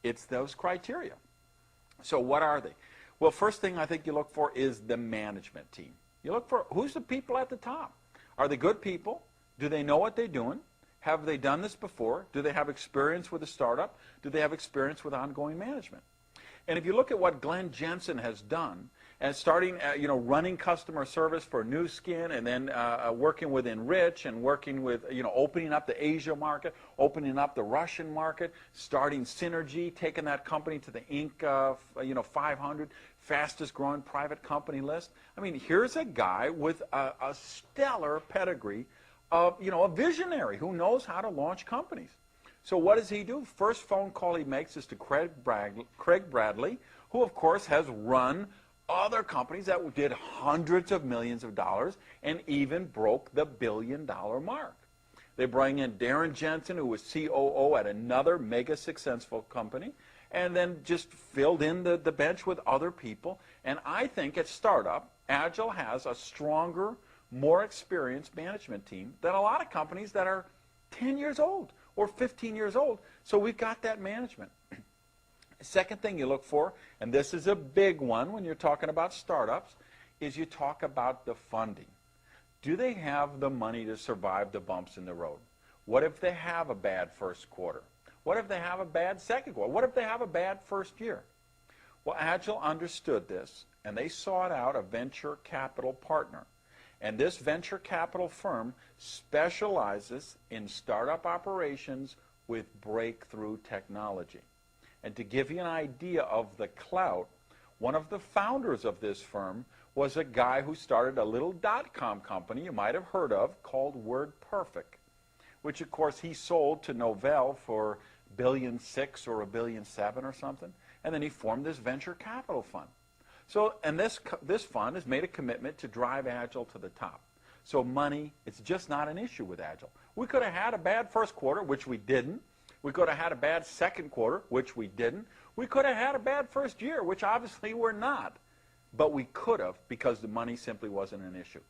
It's those criteria. So what are they? Well, first thing I think you look for is the management team. You look for who's the people at the top. Are they good people? Do they know what they're doing? Have they done this before? Do they have experience with a startup? Do they have experience with ongoing management? And if you look at what Glenn Jensen has done, and starting, running customer service for New Skin, and then working with Enrich, and working with, opening up the Asia market, opening up the Russian market, starting Synergy, taking that company to the Inc. 500 fastest growing private company list. I mean, here's a guy with a stellar pedigree of, a visionary who knows how to launch companies. So what does he do? First phone call he makes is to Craig Bradley, who of course has run other companies that did hundreds of millions of dollars and even broke the billion-dollar mark. They bring in Darren Jensen, who was COO at another mega successful company, and then just filled in the bench with other people. And I think at startup, AGEL has a stronger, more experienced management team than a lot of companies that are 10 years old or 15 years old. So we've got that management. Second thing you look for, and this is a big one when you're talking about startups, is you talk about the funding. Do they have the money to survive the bumps in the road? What if they have a bad first quarter? What if they have a bad second quarter? What if they have a bad first year? Well, AGEL understood this, and they sought out a venture capital partner. And this venture capital firm specializes in startup operations with breakthrough technology. And to give you an idea of the clout, one of the founders of this firm was a guy who started a little .com company you might have heard of called WordPerfect, which of course he sold to Novell for $1.6 billion or $1.7 billion or something, and then he formed this venture capital fund. So, and this fund has made a commitment to drive AGEL to the top. So money, it's just not an issue with AGEL. We could have had a bad first quarter, which we didn't. We could have had a bad second quarter, which we didn't. We could have had a bad first year, which obviously we're not. But we could have, because the money simply wasn't an issue.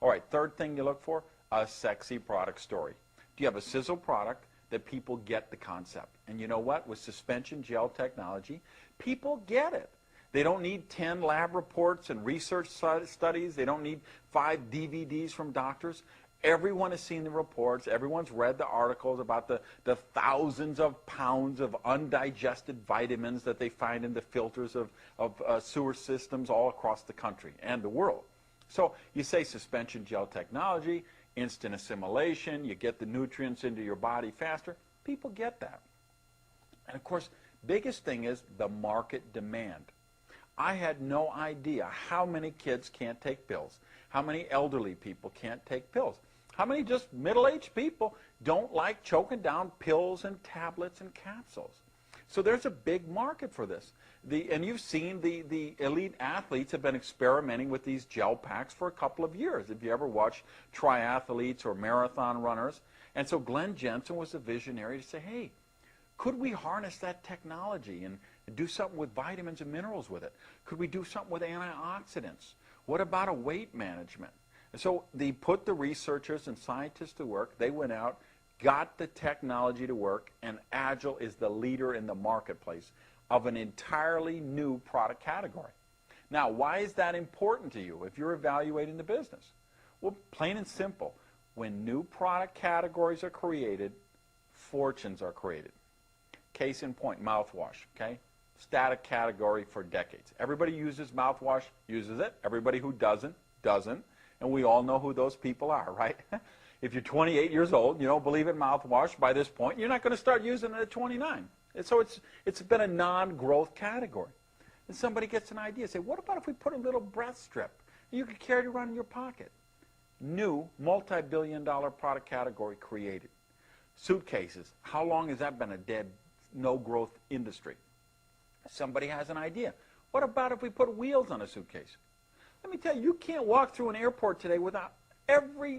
All right, third thing you look for, a sexy product story. Do you have a sizzle product that people get the concept? And you know what? With suspension gel technology, people get it. They don't need 10 lab reports and research studies. They don't need 5 DVDs from doctors. Everyone has seen the reports. Everyone's read the articles about the thousands of pounds of undigested vitamins that they find in the filters of sewer systems all across the country and the world. So you say suspension gel technology, instant assimilation, you get the nutrients into your body faster. People get that. And of course, biggest thing is the market demand. I had no idea how many kids can't take pills, how many elderly people can't take pills, how many just middle-aged people don't like choking down pills and tablets and capsules. So there's a big market for this. And you've seen the elite athletes have been experimenting with these gel packs for a couple of years, if you ever watch triathletes or marathon runners. And so Glenn Jensen was a visionary to say, hey, could we harness that technology and do something with vitamins and minerals with it? Could we do something with antioxidants? What about a weight management? And so they put the researchers and scientists to work. They went out, got the technology to work, and AGEL is the leader in the marketplace of an entirely new product category. Now, why is that important to you if you're evaluating the business? Well, plain and simple. When new product categories are created, fortunes are created. Case in point, mouthwash, okay? Static category for decades. Everybody uses mouthwash, uses it. Everybody who doesn't, doesn't. And we all know who those people are, right? If you're 28 years old, you don't believe in mouthwash by this point, you're not going to start using it at 29. And so it's been a non-growth category. And somebody gets an idea, say, what about if we put a little breath strip? You could carry it around in your pocket. New multi-billion-dollar product category created. Suitcases. How long has that been a dead, no-growth industry? Somebody has an idea. What about if we put wheels on a suitcase? Let me tell you, you can't walk through an airport today without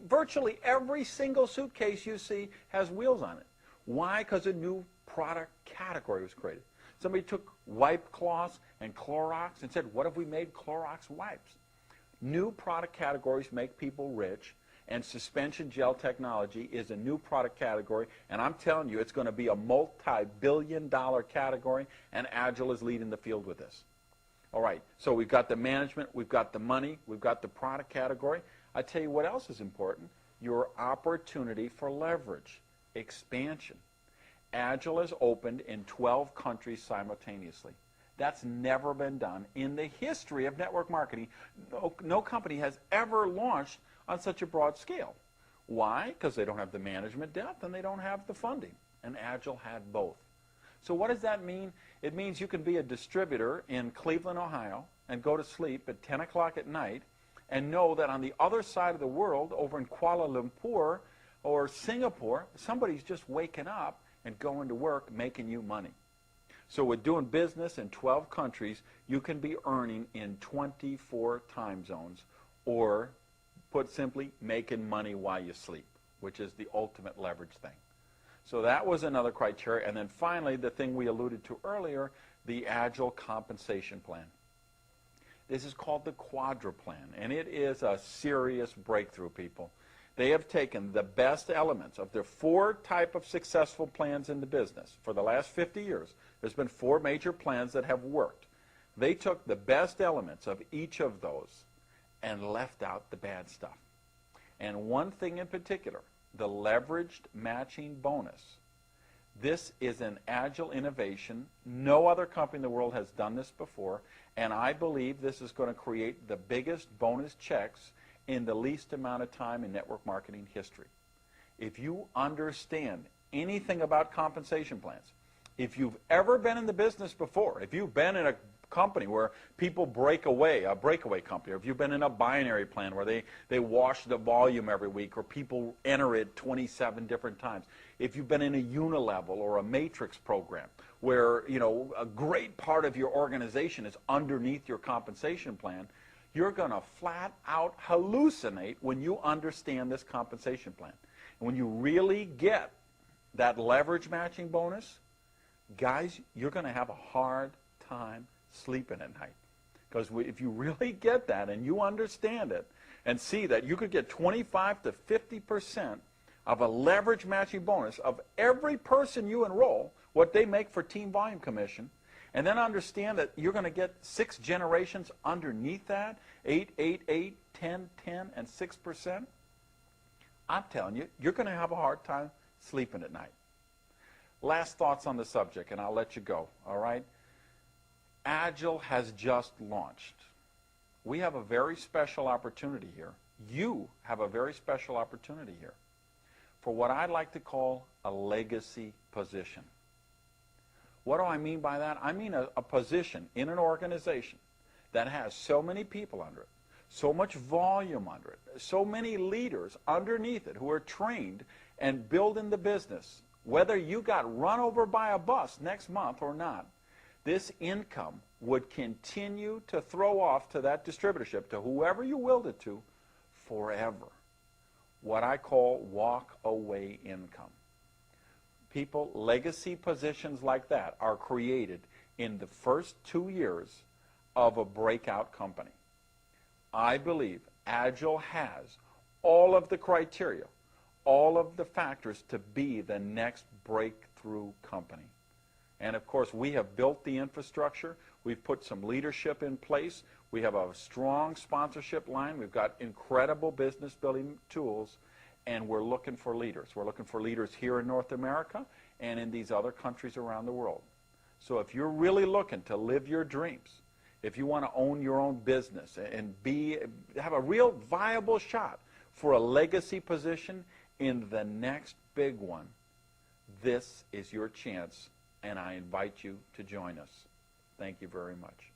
virtually every single suitcase you see has wheels on it. Why? Because a new product category was created. Somebody took wipe cloths and Clorox and said, what if we made Clorox wipes? New product categories make people rich, And suspension gel technology is a new product category, and I'm telling you, it's going to be a multi-billion-dollar category, and AGEL is leading the field with this. All right, so we've got the management, we've got the money, we've got the product category. I tell you what else is important, your opportunity for leverage, expansion. AGEL is opened in 12 countries simultaneously. That's never been done in the history of network marketing. No company has ever launched on such a broad scale. Why? Because they don't have the management depth and they don't have the funding. And AGEL had both. So what does that mean? It means you can be a distributor in Cleveland, Ohio, and go to sleep at 10 o'clock at night and know that on the other side of the world, over in Kuala Lumpur or Singapore, somebody's just waking up and going to work making you money. So with doing business in 12 countries, you can be earning in 24 time zones, or put simply, making money while you sleep, which is the ultimate leverage thing. So that was another criteria. And then finally, the thing we alluded to earlier, the AGEL compensation plan. This is called the Quadra plan, and it is a serious breakthrough, people. They have taken the best elements of their 4 type of successful plans in the business. For the last 50 years, there's been 4 major plans that have worked. They took the best elements of each of those and left out the bad stuff. And one thing in particular, the leveraged matching bonus. This is an AGEL innovation. No other company in the world has done this before, and I believe this is going to create the biggest bonus checks in the least amount of time in network marketing history. If you understand anything about compensation plans, if you've ever been in the business before, if you've been in a company where people break away, a breakaway company, or if you've been in a binary plan where they wash the volume every week, or people enter it 27 different times, if you've been in a unilevel or a matrix program where, you know, a great part of your organization is underneath your compensation plan, you're going to flat out hallucinate when you understand this compensation plan. And when you really get that leverage matching bonus, guys, you're going to have a hard time sleeping at night. Because if you really get that and you understand it and see that you could get 25 to 50% of a leverage matching bonus of every person you enroll, what they make for team volume commission, and then understand that you're going to get 6 generations underneath that, 8, 8, 8, 10, 10, and 6%, I'm telling you, you're going to have a hard time sleeping at night. Last thoughts on the subject, and I'll let you go, all right? AGEL has just launched. We have a very special opportunity here. You have a very special opportunity here for what I'd like to call a legacy position. What do I mean by that? I mean a position in an organization that has so many people under it, so much volume under it, so many leaders underneath it who are trained and building the business. Whether you got run over by a bus next month or not, this income would continue to throw off to that distributorship, to whoever you willed it to, forever. What I call walk-away income. People, legacy positions like that are created in the first 2 years of a breakout company. I believe AGEL has all of the criteria, all of the factors to be the next breakthrough company. And of course, we have built the infrastructure. We've put some leadership in place. We have a strong sponsorship line. We've got incredible business building tools. And we're looking for leaders. We're looking for leaders here in North America and in these other countries around the world. So if you're really looking to live your dreams, if you want to own your own business and have a real viable shot for a legacy position in the next big one, this is your chance, and I invite you to join us. Thank you very much.